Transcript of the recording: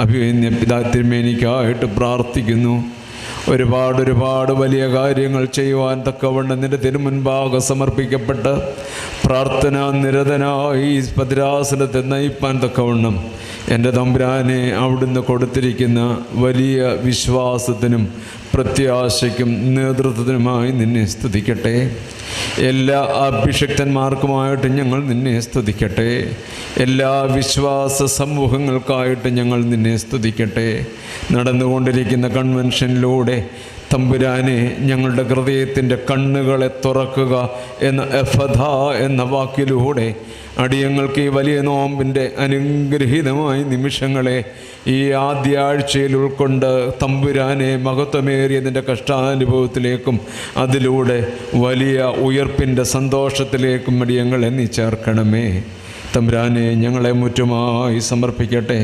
അഭിമന്യ പിതാ തിരുമേനിക്കായിട്ട് പ്രാർത്ഥിക്കുന്നു. ഒരുപാട് വലിയ കാര്യങ്ങൾ ചെയ്യുവാൻ തക്കവണ്ണം നിന്റെ തിരുമുൻപാകെ സമർപ്പിക്കപ്പെട്ട് പ്രാർത്ഥന നിരതനായി ഭദ്രാസനത്തെ നയിപ്പാൻ തക്കവണ്ണം എൻ്റെ തമ്പുരാനെ അവിടുന്ന് കൊടുത്തിരിക്കുന്ന വലിയ വിശ്വാസത്തിനും പ്രത്യാശയ്ക്കും നേതൃത്വത്തിനുമായി നിന്നെ സ്തുതിക്കട്ടെ. എല്ലാ അഭിഷിക്തന്മാർക്കുമായിട്ട് ഞങ്ങൾ നിന്നെ സ്തുതിക്കട്ടെ. എല്ലാ വിശ്വാസ സമൂഹങ്ങൾക്കായിട്ട് ഞങ്ങൾ നിന്നെ സ്തുതിക്കട്ടെ. നടന്നുകൊണ്ടിരിക്കുന്ന കൺവെൻഷനിലൂടെ തമ്പുരാനെ ഞങ്ങളുടെ ഹൃദയത്തിൻ്റെ കണ്ണുകളെ തുറക്കുക എന്ന എഫഥ എന്ന വാക്കിലൂടെ അടിയങ്ങൾക്ക് ഈ വലിയ നോമ്പിൻ്റെ അനുഗ്രഹീതമായ നിമിഷങ്ങളെ ഈ ആദ്യ ആഴ്ചയിൽ ഉൾക്കൊണ്ട് തമ്പുരാനെ മഹത്വമേറിയതിൻ്റെ കഷ്ടാനുഭവത്തിലേക്കും അതിലൂടെ വലിയ ഉയർപ്പിൻ്റെ സന്തോഷത്തിലേക്കും അടിയങ്ങളെ നീ ചേർക്കണമേ. തമ്പുരാനെ ഞങ്ങളെ മുറ്റുമായി സമർപ്പിക്കട്ടെ.